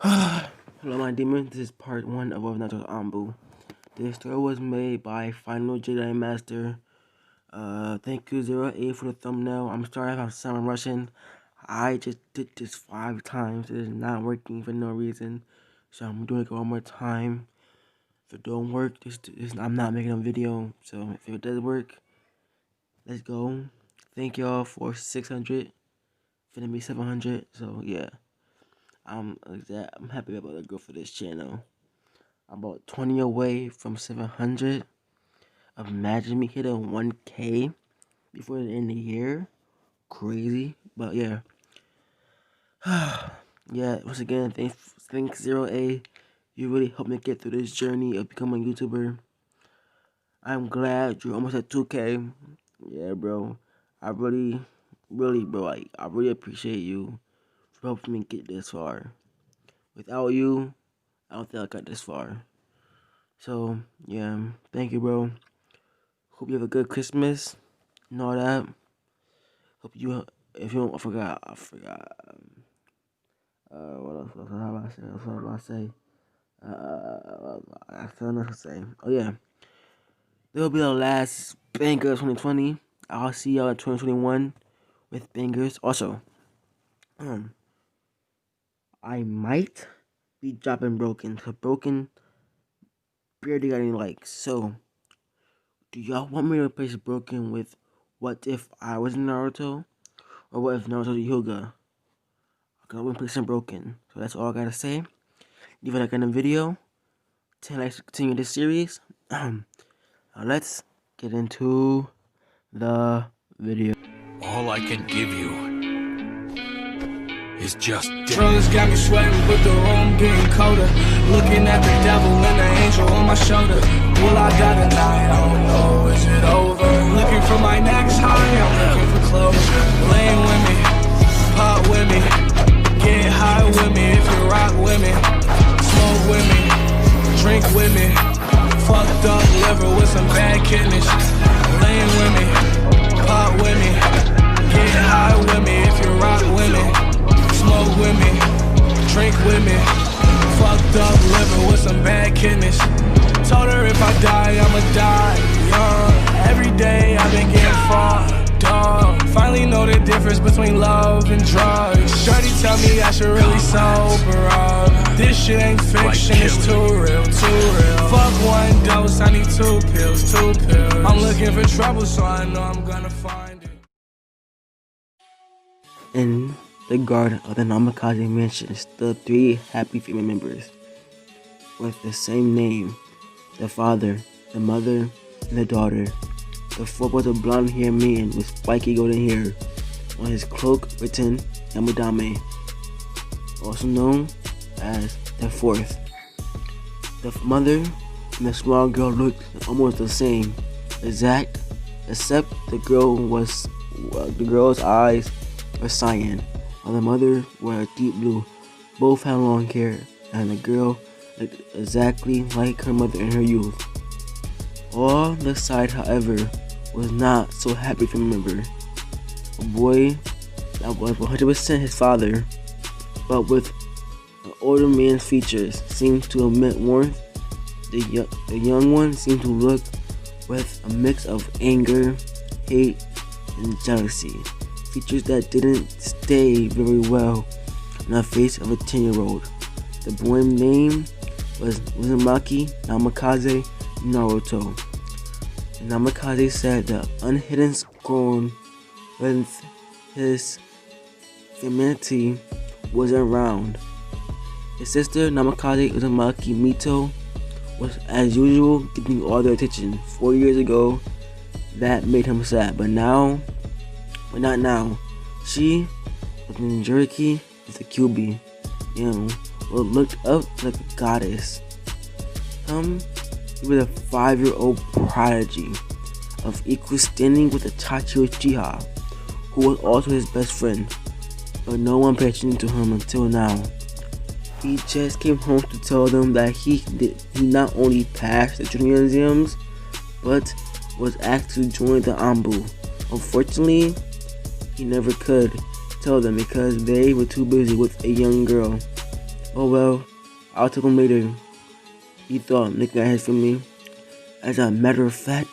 Hello my demons, this is part 1 of Naruto ANBU. This story was made by Final Jedi Master. Thank you 08 for the thumbnail. I'm sorry if I sound Russian. I just did this 5 times. It is not working for no reason. So I'm doing it one more time. If it don't work, I'm not making a video. So if it does work, let's go. Thank y'all for 600. Finna be 700. So yeah. I'm happy about to go for this channel. I'm about 20 away from 700. Imagine me hitting 1K before the end of the year. Crazy, but yeah. Yeah, once again, thanks 0A. You really helped me get through this journey of becoming a YouTuber. I'm glad you're almost at 2K. Yeah, bro. I really, bro, I really appreciate you for helping me get this far. Without you, I don't think I got this far. So, yeah, thank you, bro. Hope you have a good Christmas and all that. Hope you, if you don't, I forgot. What else was I about to say? What was I about to say? I still know what to say. Oh, yeah. This will be the last banger of 2020. I'll see y'all in 2021 with bangers. Also, I might be dropping Broken. So, Broken barely got any likes. So, do y'all want me to replace Broken with What If I Was in Naruto? Or what if Naruto the Hyuga? I'm gonna replace Broken. So that's all I gotta say. Leave a like on the video. 10 likes to continue this series. Now let's get into the video. All I can give you is just Drugs got me sweating, but the room getting colder. Looking at the devil and the angel on my shoulder. Will I die tonight? I don't know. Is it over? Looking for my next high. I'm looking for closure. Laying with me, pop with me, get high with me. If you rock with me, smoke with me, drink with me. Fucked up liver with some bad kidneys. Laying with me, pop with me, get high with me. If you rock with me, smoke with me, drink with me. Fucked up liver with some bad kidneys. Told her if I die, I'ma die young. Every day I've been getting fucked up. Finally know the difference between love and drugs. Shorty tell me I should really sober up. This shit ain't fiction, it's too real, too real. Fuck one dose, I need 2 pills, 2 pills. I'm looking for trouble, so I know I'm gonna find it. In the garden of the Namikaze mansion stood 3 happy female members with the same name. The father, the mother, and the daughter. The fourth was a blonde-haired man with spiky golden hair. On his cloak written Yamadame, also known as the fourth. The mother and the small girl looked almost the same, except the girl's eyes were cyan, while the mother were deep blue. Both had long hair, and the girl looked exactly like her mother in her youth. All the side, however, was not so happy to remember. A boy that was 100% his father, but with an older man's features, seemed to emit warmth. The young one seemed to look with a mix of anger, hate, and jealousy, features that didn't stay very well on the face of a 10-year-old. The boy's name was Uzumaki Namikaze Naruto. Namikaze said the unhidden scorn with his femininity wasn't around. His sister Namikaze Uzumaki Mito was as usual getting all the attention. 4 years ago, that made him sad, but not now. She was in Jinchuriki with a QB, looked up like a goddess. He was a 5-year-old prodigy of equal standing with Itachi Uchiha, who was also his best friend, but no one paid attention to him until now. He just came home to tell them that he not only passed the junior exams, but was asked to join the ANBU. Unfortunately, he never could tell them because they were too busy with a young girl. Oh well, I'll tell him later, he thought, looking at his family. As a matter of fact,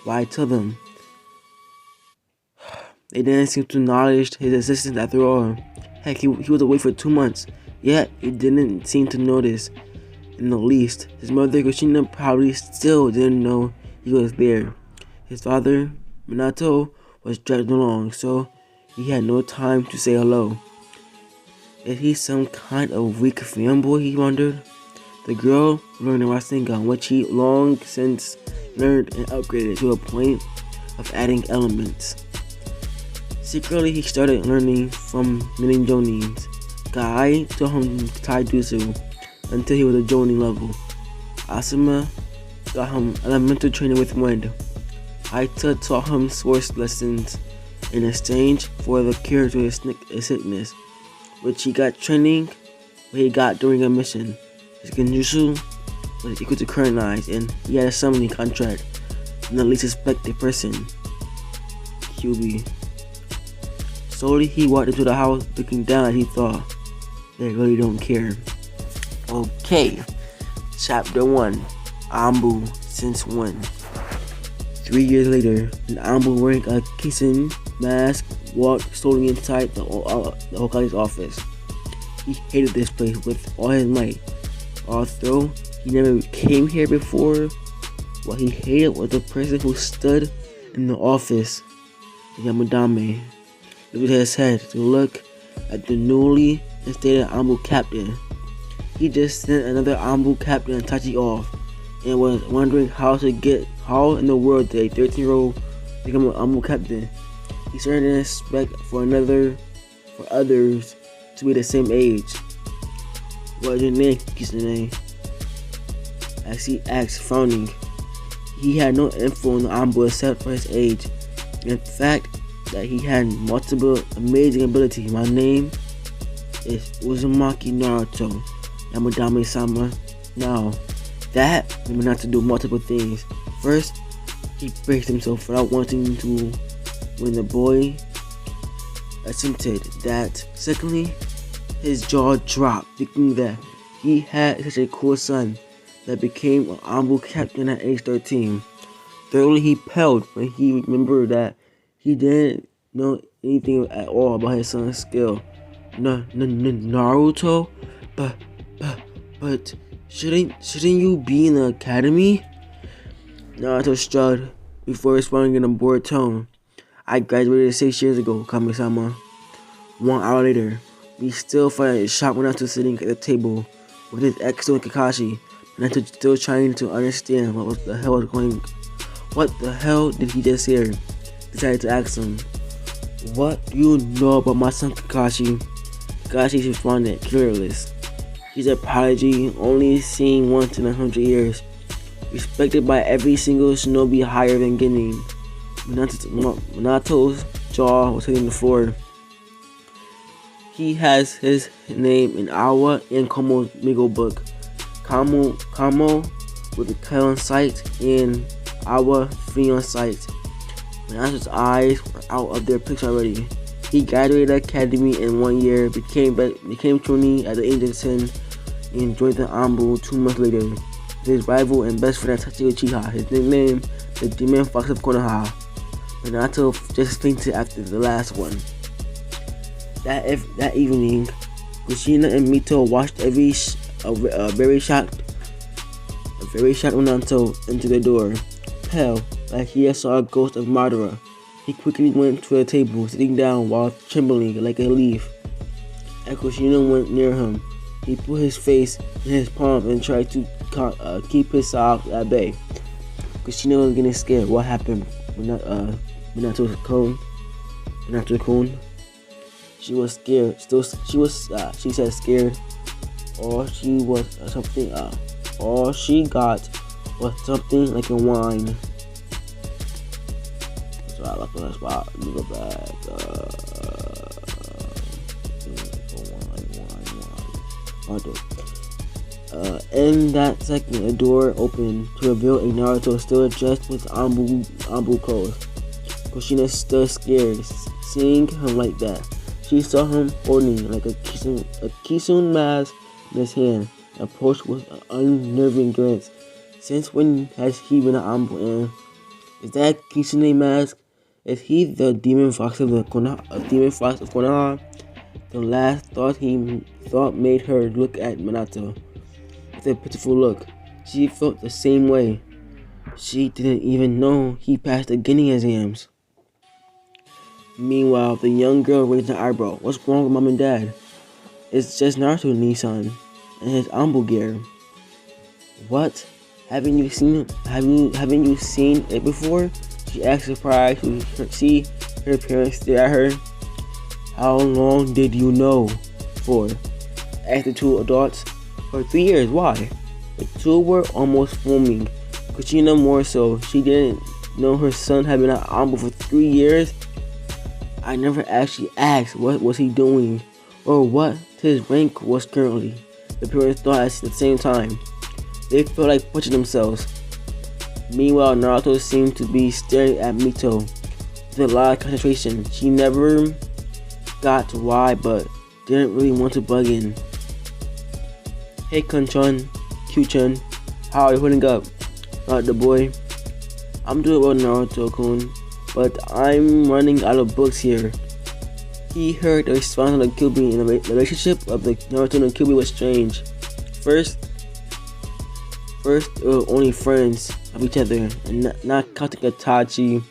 why I tell them? They didn't seem to acknowledge his existence after all. Heck, he was away for 2 months, yet he didn't seem to notice in the least. His mother, Christina, probably still didn't know he was there. His father, Minato, was dragged along, so he had no time to say hello. Is he some kind of weak fanboy, he wondered? The girl learned a Rasengan, which he long since learned and upgraded to a point of adding elements. Secretly, he started learning from many Jonins. Guy taught him Taijutsu until he was a Jonin level. Asuma got him elemental training with wind. Aita taught him source lessons in exchange for the cure to his sickness, which he got during a mission. His genjutsu was equal to current eyes, and he had a summoning contract from the least suspected person, QB. Slowly he walked into the house, looking down as he thought, they really don't care. Okay, Chapter 1, ANBU, Since When? 3 years later, an ANBU wearing a kissing mask walked slowly inside the Hokage's office. He hated this place with all his might. Although he never came here before, what he hated was the person who stood in the office, Yamadame. Lifted his head to look at the newly instated ANBU captain. He just sent another ANBU captain Tachi off, and was wondering how in the world did a 13-year-old become an ANBU captain. He started to expect for others to be the same age. What is your name, Kisane? As he asked, frowning. He had no info on the ANBU except for his age. In fact, that he had multiple amazing abilities. My name is Uzumaki Naruto, Yamadame-sama. Now, that meant not to do multiple things. First, he braced himself without wanting to when the boy attempted that. Secondly, his jaw dropped, thinking that he had such a cool son that became an ANBU captain at age 13. Thirdly, he paled when he remembered that he didn't know anything at all about his son's skill. Naruto? But shouldn't you be in the academy? Naruto shrugged before responding in a bored tone. I graduated 6 years ago, Kami-sama. 1 hour later, we still find a shop Minato sitting at the table with his ex-student Kakashi. Minato still trying to understand what the hell did he just hear? Decided to ask him, what do you know about my son Kakashi? Kakashi responded, clueless. He's a prodigy, only seen once in 100 years. Respected by every single shinobi higher than Genin. Minato's jaw was hitting the floor. He has his name in Awa and Komo's Migo book. Kamo with the cut on sight and Awa free on sight. Minato's eyes were out of their picture already. He graduated the academy in 1 year, became Chunin at the age of 10, and joined the ANBU 2 months later. His rival and best friend Tachi Uchiha, his nickname, the Demon Fox of Konoha. Minato just fainted after the last one. That evening, Kushina and Mito watched a very shocked Minato into the door. Pale, like he saw a ghost of Madara. He quickly went to a table, sitting down while trembling like a leaf. As Kushina went near him, he put his face in his palm and tried to keep his sobs at bay. Kushina was getting scared. What happened? Minato-kun? She was scared. She said scared. All she got was something like a wine. So I left on the spot. Let me go back. In that second, a door opened to reveal a Naruto still dressed with ANBU clothes. Kushina stood scared, seeing him like that. She saw him holding like a Kisune mask in his hand, approached with an unnerving glance. Since when has he been an ambu? And is that Kitsune mask? Is he the demon fox of Konoha? The last thought he thought made her look at Minato with a pitiful look. She felt the same way. She didn't even know he passed the Guinea exams. Meanwhile, the young girl raised an eyebrow. What's wrong with mom and dad? It's just Naruto Nissan and his ambu gear. What? Haven't you seen it before? She asked, surprised to see her parents stare at her. How long did you know for? Asked the two adults. For 3 years. Why? The two were almost foaming. Kuchina more so. She didn't know her son had been an ambu for 3 years. I never actually asked what was he doing or what his rank was currently. The parents thought at the same time. They felt like punching themselves. Meanwhile, Naruto seemed to be staring at Mito with a lot of concentration. She never got to why, but didn't really want to bug in. Hey Kun-chan, Q-chan, how are you holding up? The boy. I'm doing well, Naruto-kun, but I'm running out of books here. He heard the response of the Kyuubi, and the relationship of the Naruto and the Kyuubi was strange. First, they were only friends of each other, and not counting Itachi,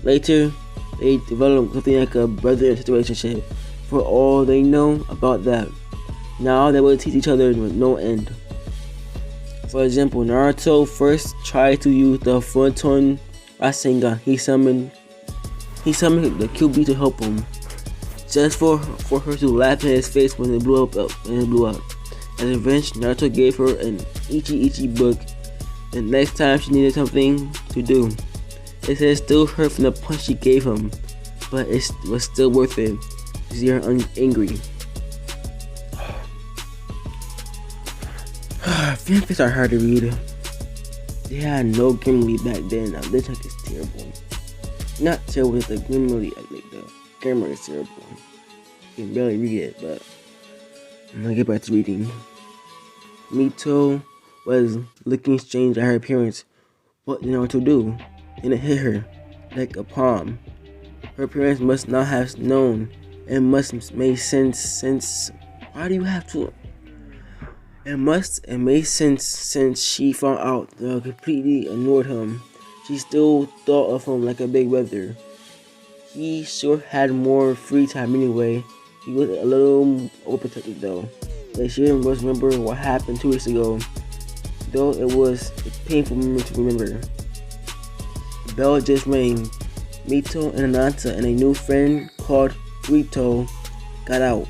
Later, they developed something like a brother and sister relationship. For all they know about that, now they will teach each other with no end. For example, Naruto first tried to use the Photon Rasengan. He summoned the Kyuubi to help him, just for her to laugh in his face when it blew up. As a revenge, Naruto gave her an Ichi book. The next time she needed something to do, it said it still hurt from the punch she gave him, but it was still worth it to see her angry. Fanfics are hard to read. They had no Gimli back then. Now this book is terrible. Not terrible, it's the Gimli, like the grammar is terrible. You can barely read it, but I'm gonna get back to reading. Mito was looking strange at her appearance. What did Naruto do? And it hit her like a palm. Her parents must not have known. It must make sense since. Why do you have to? It made sense since she found out they completely ignored him. She still thought of him like a big brother. He sure had more free time anyway. He was a little overprotective though. Like she didn't just remember what happened 2 weeks ago. Though it was a painful moment to remember. The bell just rang. Mito and Hinata and a new friend called Rito got out.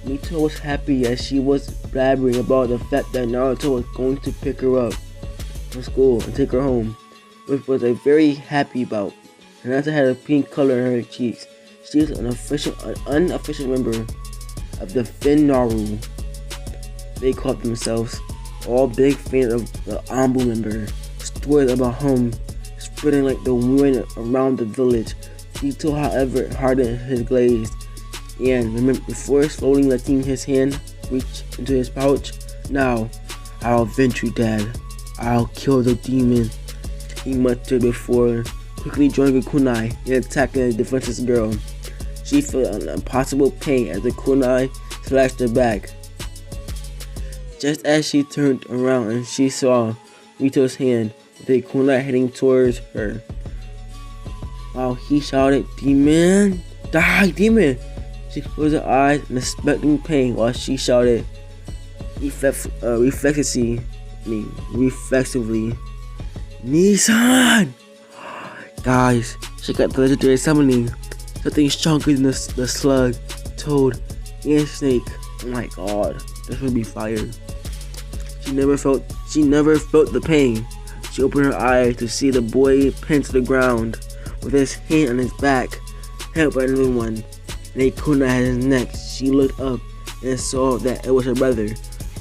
Mito was happy as she was blabbering about the fact that Naruto was going to pick her up from school and take her home, which was a very happy about. Hinata had a pink color in her cheeks. She was an unofficial member of the Finnaru. They called themselves, all big fans of the ANBU member. Stories about him spreading like the wind around the village. Mito, however, hardened his glaze, and before slowly letting his hand reach into his pouch, "Now, I'll avenge you, Dad. I'll kill the demon," he muttered before quickly joining a kunai and attacking the defenseless girl. She felt an impossible pain as the kunai slashed her back. Just as she turned around and she saw Mito's hand with a kunai heading towards her. While he shouted, "Demon! Die, demon!" She closed her eyes in expecting pain while she shouted reflexively, "Nissan!" Guys, she got the legendary summoning. Something stronger than the slug, toad, and snake. Oh my god, this would be fire. She never felt the pain. She opened her eyes to see the boy pinned to the ground with his hand on his back, held by another one, and a kunai at his neck. She looked up and saw that it was her brother,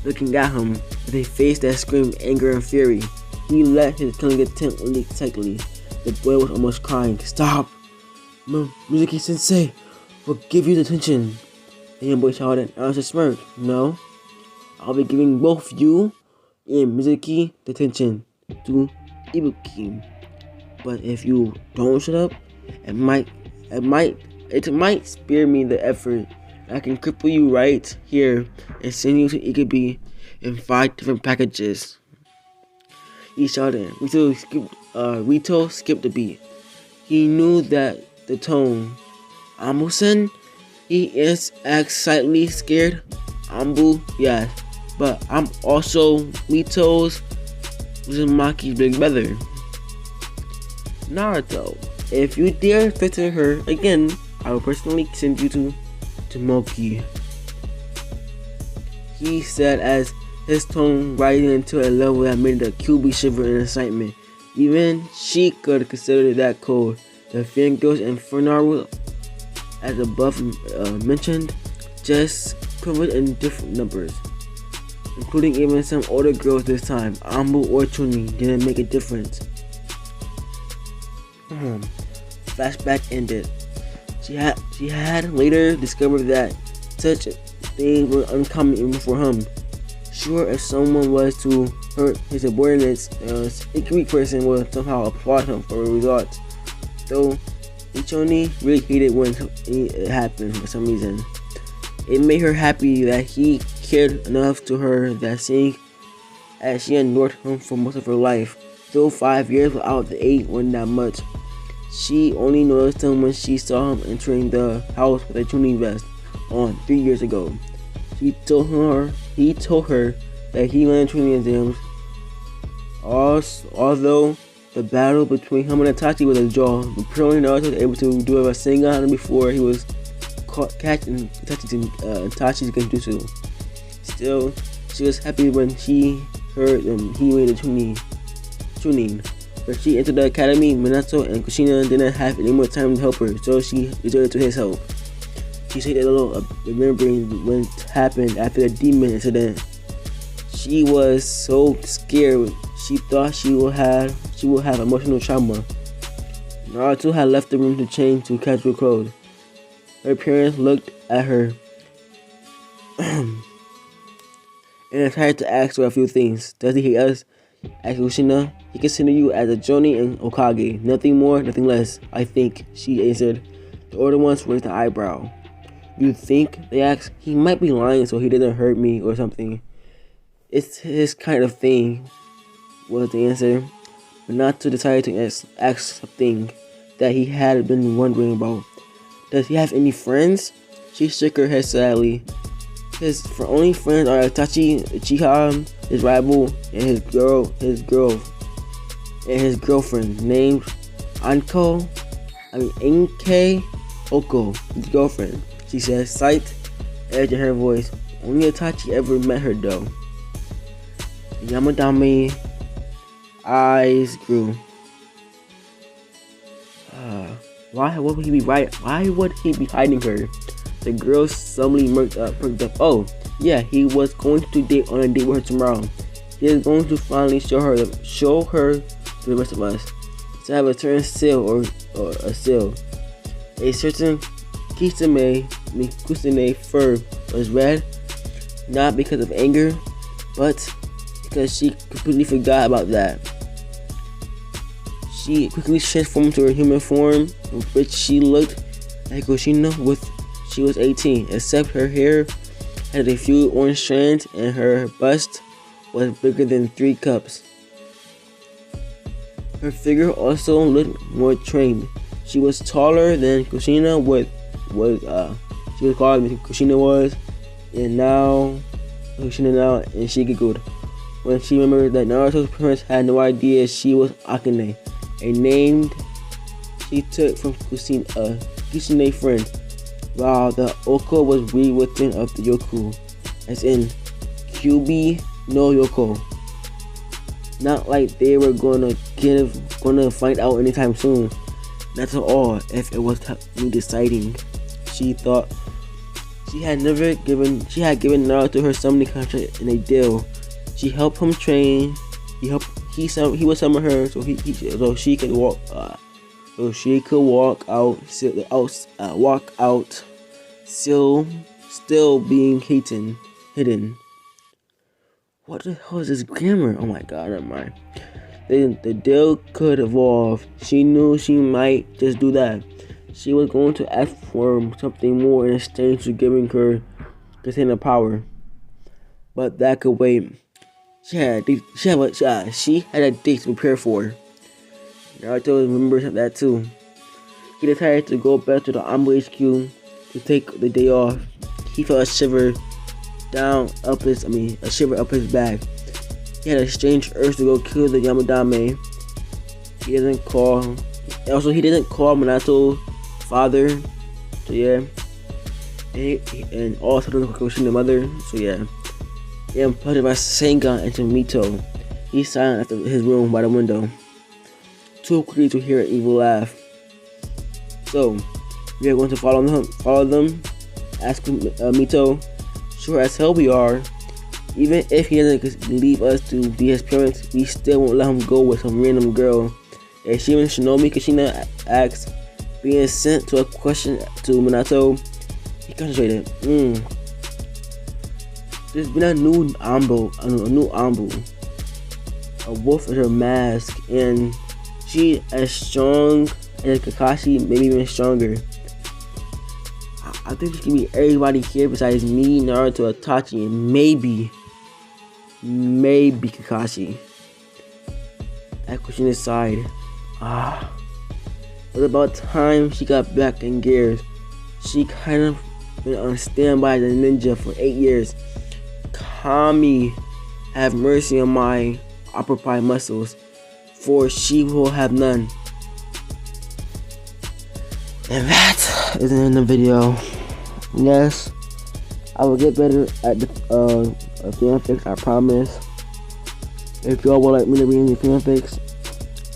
looking at him with a face that screamed anger and fury. He let his killing attempt leak tightly. The boy was almost crying. "Stop! Mizuki-sensei! will give you the attention. The young boy shouted. Naruto smirked. No, I'll be giving both you and Mizuki the attention to Ibuki. But if you don't shut up, it might spare me the effort. I can cripple you right here and send you to Ikabi in 5 different packages. He shouted. Rito skipped a beat. He knew that the tone. Ambu-sen? He is slightly scared. Ambu, yes. But I'm also Rito's Uzumaki's big brother. Naruto, if you dare threaten her again, I will personally send you to Moki. He said as his tone rising to a level that made the QB shiver in excitement. Even she could consider that cold. The fangirls and Funaru, as above mentioned, just covered in different numbers, including even some older girls this time. Ambu or Chuni didn't make a difference. Flashback ended. She had later discovered that such things were uncommon even for him. Sure, if someone was to hurt his subordinates, a Greek person would somehow applaud him for the result. Though Ichoni really hated when it happened for some reason. It made her happy that he cared enough to her that seeing as she ignored him for most of her life. Though 5 years without the 8 wasn't that much. She only noticed him when she saw him entering the house with a tuning vest on 3 years ago. He told her that he learned tuning exams. Although the battle between him and Itachi was a draw, apparently Naruto was able to do a Rasengan before he was caught catching Itachi's Genjutsu. Still, she was happy when she heard he made a tuning. When she entered the academy, Minato and Kushina didn't have any more time to help her, so she resorted to his help. She said a little remembering what happened after the demon incident. She was so scared. She thought she would have emotional trauma. Naruto had left the room to change to casual clothes. Her parents looked at her and decided to ask her a few things. Does he hate us? Asked Kushina. He considered you as a Jonin and Okage. Nothing more, nothing less, I think, she answered. The older ones raised an eyebrow. You think? They asked. He might be lying so he didn't hurt me or something. It's his kind of thing, was the answer. Minato decided to ask something that he had been wondering about. Does he have any friends? She shook her head sadly. His only friends are Itachi, Uchiha, his rival, and his girlfriend named Enke Oko, his girlfriend. She said, sight, edge in her voice. Only Itachi ever met her though. Yamadame eyes grew. Why would he be hiding her? The girl suddenly perked up. Oh, yeah, he was going to on a date with her tomorrow. He is going to finally show her to the rest of us. To have a certain seal or a seal. A certain Kusune fur was red, not because of anger, but because she completely forgot about that. She quickly transformed to her human form, in which she looked like Kushina she was 18, except her hair had a few orange strands and her bust was bigger than 3 cups. Her figure also looked more trained. She was taller than Kushina and she giggled when she remembered that Naruto's parents had no idea she was Akane, a name she took from Kushina's friend, while the Oko was rewritten of the Yoku, as in QB no Yoko. Not like they were gonna find out anytime soon. Not at all. If it was me deciding, she thought she had given Naruto her summoning contract in a deal. She helped him train. He would summon her so she could walk out still being hidden. What the hell is this grammar? Oh my god, never mind. The deal could evolve. She knew she might just do that. She was going to ask for something more in exchange for giving her container power. But that could wait. She had a date to prepare for. Naruto remembers that too. He decided to go back to the ANBU HQ to take the day off. He felt a shiver up his back. He had a strange urge to go kill the Yamadame. He didn't call Minato's father. So yeah. And also didn't question the mother. So yeah. He implanted my Sengan into Mito. He silent after his room by the window, too quickly to hear an evil laugh. So, we are going to follow them? Asked Mito. Sure as hell we are. Even if he doesn't leave us to be his parents, we still won't let him go with some random girl. And Shima Shinomi Kushina asked, being sent to a question to Minato. He concentrated. There's been a new ambu. A wolf in her mask, and she as strong as Kakashi, maybe even stronger. I think she can be everybody here besides me, Naruto, Itachi, and maybe Kakashi. That question aside, it was about time she got back in gears. She kind of been on standby as a ninja for 8 years. Kami, have mercy on my upper muscles, for she will have none. And that is the end of the video. Yes, I will get better at the fanfics, I promise. If y'all would like me to read any fanfics,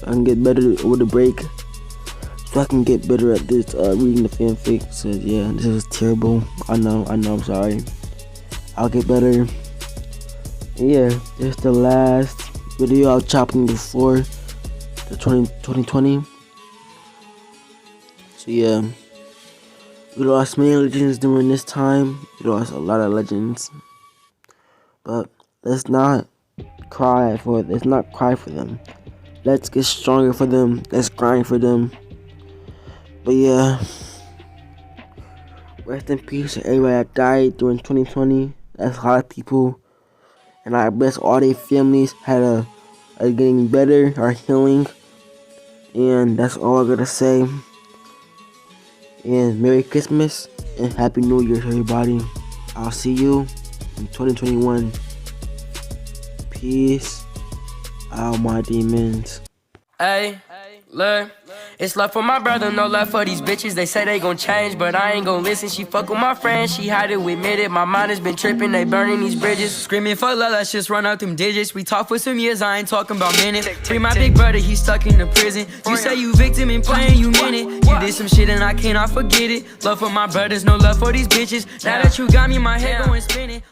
I can get better over the break. So I can get better at this reading the fanfics. So yeah, this is terrible. I know, I'm sorry. I'll get better. Yeah, this is the last video I'll chopping before the 2020. So yeah, we lost many legends during this time. We lost a lot of legends, but let's not cry for them. Let's get stronger for them. Let's grind for them. But yeah, rest in peace to everybody that died during 2020. That's a lot of people, and I bless all their families are getting better, are healing, and that's all I gotta say. And Merry Christmas and Happy New Year to everybody. I'll see you in 2021. Peace out, my demons. Hey, look, it's love for my brother, no love for these bitches. They say they gon' change, but I ain't gon' listen. She fuck with my friends, she had to admit it. My mind has been tripping, they burning these bridges. Screaming for love, let's just run out them digits. We talked for some years, I ain't talking about minutes. Free my big brother, he's stuck in the prison. You say you victim and playing, you meant it. You did some shit and I cannot forget it. Love for my brothers, no love for these bitches. Now that you got me, my head going spinning.